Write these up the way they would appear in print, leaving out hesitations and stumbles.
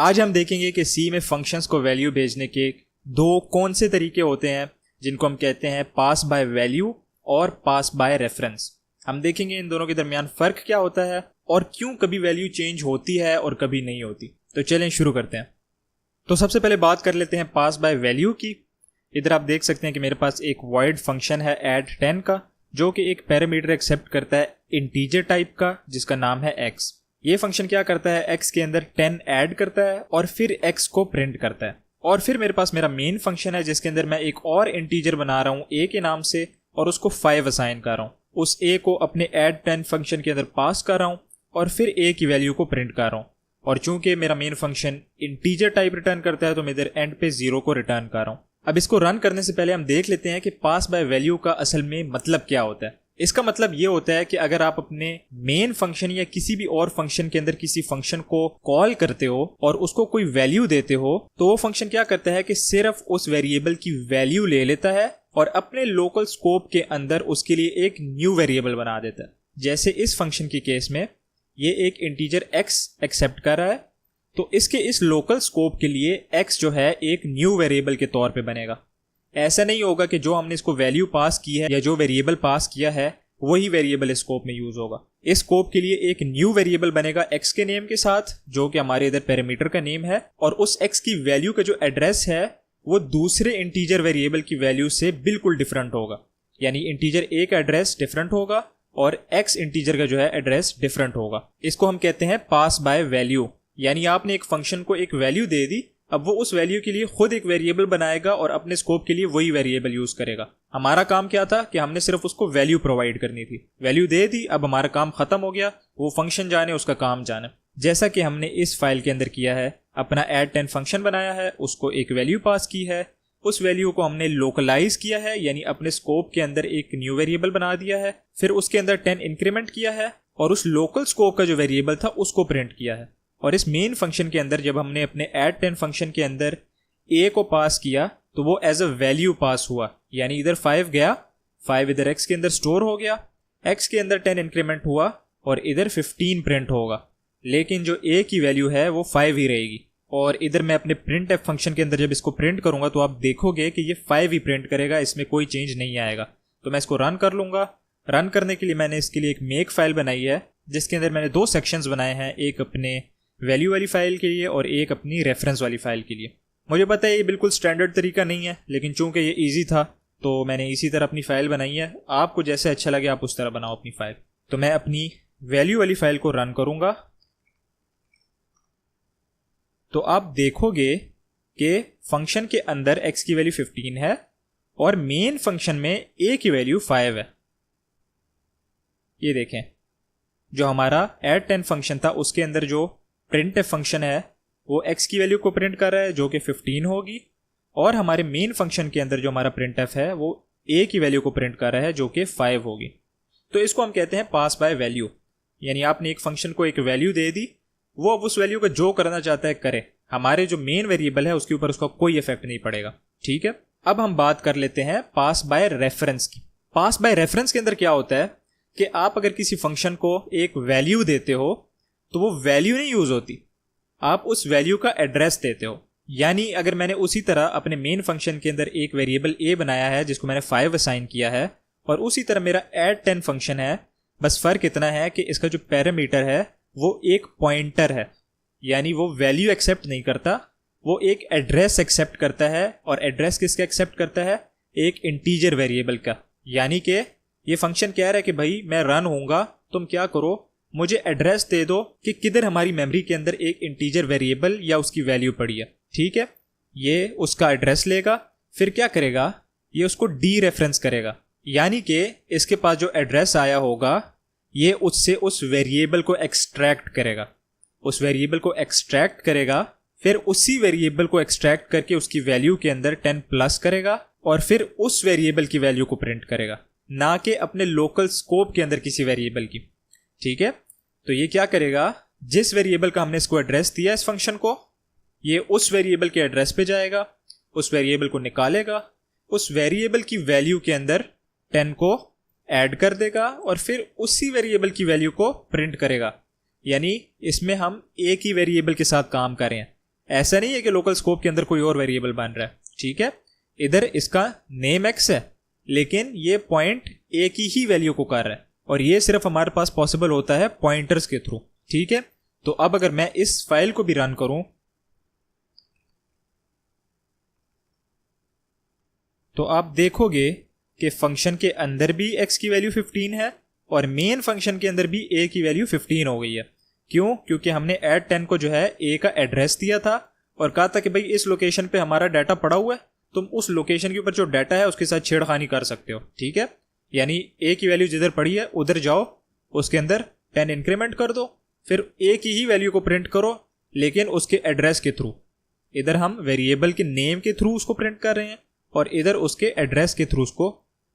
आज हम देखेंगे कि सी में फंक्शंस को वैल्यू भेजने के दो कौन से तरीके होते हैं जिनको हम कहते हैं पास बाय वैल्यू और पास बाय रेफरेंस। हम देखेंगे इन दोनों के दरमियान फ़र्क क्या होता है और क्यों कभी वैल्यू चेंज होती है और कभी नहीं होती। तो चलें शुरू करते हैं। तो सबसे पहले बात कर लेते हैं पास बाय वैल्यू की। इधर आप देख सकते हैं कि मेरे पास एक वॉइड फंक्शन है ऐड 10 का, जो कि एक पैरामीटर एक्सेप्ट करता है इंटीजर टाइप का जिसका नाम है x। ये फंक्शन क्या करता है, x के अंदर 10 ऐड करता है और फिर x को प्रिंट करता है। और फिर मेरे पास मेरा मेन फंक्शन है जिसके अंदर मैं एक और इंटीजर बना रहा हूँ a के नाम से और उसको 5 असाइन कर रहा हूँ। उस a को अपने ऐड 10 फंक्शन के अंदर पास कर रहा हूँ और फिर a की वैल्यू को प्रिंट कर रहा हूँ। और चूंकि मेरा main function integer type return करता है तो मैं इधर एंड पे 0 को रिटर्न कर रहा हूँ। अब इसको रन करने से पहले हम देख लेते हैं कि पास बाय वैल्यू का असल में मतलब क्या होता है। इसका मतलब ये होता है कि अगर आप अपने मेन फंक्शन या किसी भी और फंक्शन के अंदर किसी फंक्शन को कॉल करते हो और उसको कोई वैल्यू देते हो तो वो फंक्शन क्या करता है कि सिर्फ उस वेरिएबल की वैल्यू ले लेता है और अपने लोकल स्कोप के अंदर उसके लिए एक न्यू वेरिएबल बना देता है। जैसे इस फंक्शन की केस में ये एक इंटीजर x एक्सेप्ट कर रहा है तो इसके इस लोकल स्कोप के लिए x जो है एक न्यू वेरिएबल के तौर पे बनेगा। ऐसा नहीं होगा कि जो हमने इसको वैल्यू पास की है या जो वेरिएबल पास किया है वही वेरिएबल स्कोप में यूज होगा। इस स्कोप के लिए एक न्यू वेरिएबल बनेगा x के नेम के साथ जो कि हमारे इधर पैरामीटर का नेम है, और उस x की वैल्यू का जो एड्रेस है वो दूसरे इंटीजर वेरिएबल की वैल्यू से बिल्कुल डिफरेंट होगा। यानी इंटीजर a का एड्रेस डिफरेंट होगा और x इंटीजर का जो है एड्रेस डिफरेंट होगा। इसको हम कहते हैं पास बाय वैल्यू। यानी आपने एक फंक्शन को एक वैल्यू दे दी, अब वो उस वैल्यू के लिए खुद एक वेरिएबल बनाएगा और अपने स्कोप के लिए वही वेरिएबल यूज करेगा। हमारा काम क्या था कि हमने सिर्फ उसको वैल्यू प्रोवाइड करनी थी, वैल्यू दे दी, अब हमारा काम खत्म हो गया, वो फंक्शन जाने उसका काम जाने। जैसा कि हमने इस फाइल के अंदर किया है, अपना ऐड 10 फंक्शन बनाया है, उसको एक वैल्यू पास की है, उस वैल्यू को हमने लोकलाइज किया है यानी अपने स्कोप के अंदर एक न्यू वेरिएबल बना दिया है, फिर उसके अंदर 10 इंक्रीमेंट किया है और उस लोकल स्कोप का जो वेरिएबल था उसको प्रिंट किया है। और इस मेन फंक्शन के अंदर जब हमने अपने ऐड 10 फंक्शन के अंदर a को पास किया तो वो एज अ वैल्यू पास हुआ, यानी इधर 5 गया, 5 इधर x के अंदर स्टोर हो गया, x के अंदर 10 इंक्रीमेंट हुआ और इधर 15 प्रिंट होगा, लेकिन जो a की वैल्यू है वो 5 ही रहेगी। और इधर मैं अपने प्रिंट एफ फंक्शन के अंदर जब इसको प्रिंट करूंगा तो आप देखोगे कि ये 5 ही प्रिंट करेगा, इसमें कोई चेंज नहीं आएगा। तो मैं इसको रन कर लूंगा। रन करने के लिए मैंने इसके लिए एक मेक फाइल बनाई है जिसके अंदर मैंने 2 सेक्शंस बनाए हैं, एक अपने वैल्यू वाली फाइल के लिए और एक अपनी रेफरेंस वाली फाइल के लिए। मुझे पता है ये बिल्कुल स्टैंडर्ड तरीका नहीं है, लेकिन चूंकि ये इजी था तो मैंने इसी तरह अपनी फाइल बनाई है। आपको जैसे अच्छा लगे आप उस तरह बनाओ अपनी फाइल। तो मैं अपनी वैल्यू वाली फाइल को रन करूंगा तो आप देखोगे कि फंक्शन के अंदर x की वैल्यू 15 है और मेन फंक्शन में a की वैल्यू 5 है। ये देखें, जो हमारा ऐड 10 फंक्शन था उसके अंदर जो प्रिंट एफ फंक्शन है वो x की वैल्यू को प्रिंट कर रहा है जो कि 15 होगी, और हमारे मेन फंक्शन के अंदर जो हमारा प्रिंट एफ है वो a की वैल्यू को प्रिंट कर रहा है जो कि 5 होगी। तो इसको हम कहते हैं पास बाय वैल्यू। यानी आपने एक फंक्शन को एक वैल्यू दे दी, वो अब उस वैल्यू का जो करना चाहता है करे, हमारे जो मेन वेरिएबल है उसके ऊपर उसका कोई इफेक्ट नहीं पड़ेगा। ठीक है, अब हम बात कर लेते हैं पास बाय रेफरेंस की। पास बाय रेफरेंस के अंदर क्या होता है कि आप अगर किसी फंक्शन को एक वैल्यू देते हो तो वो वैल्यू नहीं यूज होती, आप उस वैल्यू का एड्रेस देते हो। यानी अगर मैंने उसी तरह अपने मेन फंक्शन के अंदर एक वेरिएबल a बनाया है जिसको मैंने 5 असाइन किया है, और उसी तरह मेरा ऐड 10 फंक्शन है, बस फर्क इतना है कि इसका जो पैरामीटर है वो एक पॉइंटर है, यानी वो वैल्यू एक्सेप्ट नहीं करता, वो एक एड्रेस एक्सेप्ट करता है। और एड्रेस किसका एक्सेप्ट करता है? एक इंटीजर वेरिएबल का। यानी कि ये फंक्शन कह रहा है कि भाई मैं रन होऊंगा, तुम क्या करो, मुझे एड्रेस दे दो कि किधर हमारी मेमोरी के अंदर एक इंटीजर वेरिएबल या उसकी वैल्यू पड़ी है। ठीक है, ये उसका एड्रेस लेगा, फिर क्या करेगा, ये उसको डी रेफरेंस करेगा, यानी कि इसके पास जो एड्रेस आया होगा ये उससे उस वेरिएबल को एक्सट्रैक्ट करेगा, उस वेरिएबल को एक्सट्रैक्ट करेगा, फिर उसी वेरिएबल को एक्सट्रैक्ट करके उसकी वैल्यू के अंदर 10 प्लस करेगा और फिर उस वेरिएबल की वैल्यू को प्रिंट करेगा, ना कि अपने लोकल स्कोप के अंदर किसी वेरिएबल की। ठीक है, तो ये क्या करेगा, जिस वेरिएबल का हमने इसको एड्रेस दिया इस फंक्शन को, ये उस वेरिएबल के एड्रेस पे जाएगा, उस वेरिएबल को निकालेगा, उस वेरिएबल की वैल्यू के अंदर 10 को ऐड कर देगा और फिर उसी वेरिएबल की वैल्यू को प्रिंट करेगा। यानी इसमें हम एक ही वेरिएबल के साथ काम कर रहे हैं, ऐसा नहीं है कि लोकल स्कोप के अंदर कोई और वेरिएबल बन रहा है, ठीक है। इधर इसका नेम एक्स है, लेकिन ये पॉइंट ए की ही वैल्यू को कर रहा है, और ये सिर्फ हमारे पास पॉसिबल होता है पॉइंटर्स के थ्रू, ठीक है। तो अब अगर मैं इस फाइल को भी रन करूं तो आप देखोगे कि फंक्शन के अंदर भी x की वैल्यू 15 है और मेन फंक्शन के अंदर भी a की वैल्यू 15 हो गई है। क्यों? क्योंकि हमने ऐड 10 को जो है a का एड्रेस दिया था और कहा था कि भाई इस लोकेशन पे हमारा डाटा पड़ा हुआ है, तुम उस लोकेशन के ऊपर जो डाटा है उसके साथ छेड़खानी कर सकते हो, ठीक है। यानी a की वैल्यू जिधर पड़ी है उधर जाओ, उसके अंदर 10 इंक्रीमेंट कर दो, फिर a की ही वैल्यू को प्रिंट करो, लेकिन उसके एड्रेस के थ्रू। इधर हम वेरिएबल के नेम के थ्रू उसको प्रिंट कर रहे हैं और इधर उसके एड्रेस के थ्रू उसको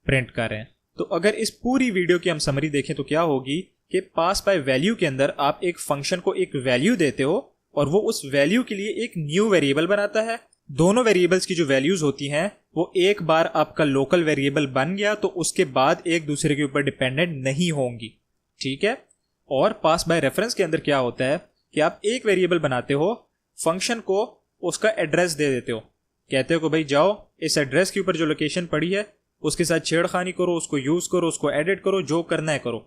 प्रिंट कर रहे हैं। तो अगर इस पूरी वीडियो की हम समरी देखें तो क्या होगी कि पास बाय वैल्यू के अंदर आप एक फंक्शन को एक वैल्यू देते हो और वो उस वैल्यू के लिए एक न्यू वेरिएबल बनाता है। दोनों वेरिएबल्स की जो वैल्यूज होती हैं वो एक बार आपका लोकल वेरिएबल बन गया तो उसके बाद एक दूसरे के ऊपर डिपेंडेंट नहीं होंगी, ठीक है। और पास बाय रेफरेंस के अंदर क्या होता है कि आप एक वेरिएबल बनाते हो, फंक्शन को उसका एड्रेस दे देते हो, कहते हो कि भाई जाओ इस एड्रेस के ऊपर जो लोकेशन पड़ी है उसके साथ छेड़खानी करो, उसको यूज करो, उसको एडिट करो, जो करना है करो,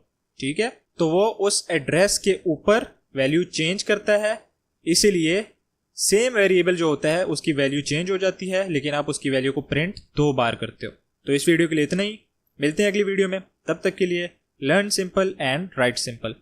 ठीक है। तो वो उस एड्रेस के ऊपर वैल्यू चेंज करता है, इसीलिए सेम वेरिएबल जो होता है उसकी वैल्यू चेंज हो जाती है, लेकिन आप उसकी वैल्यू को प्रिंट 2 बार करते हो। तो इस वीडियो के लिए इतना ही, मिलते हैं अगली वीडियो में, तब तक के लिए learn simple and right simple.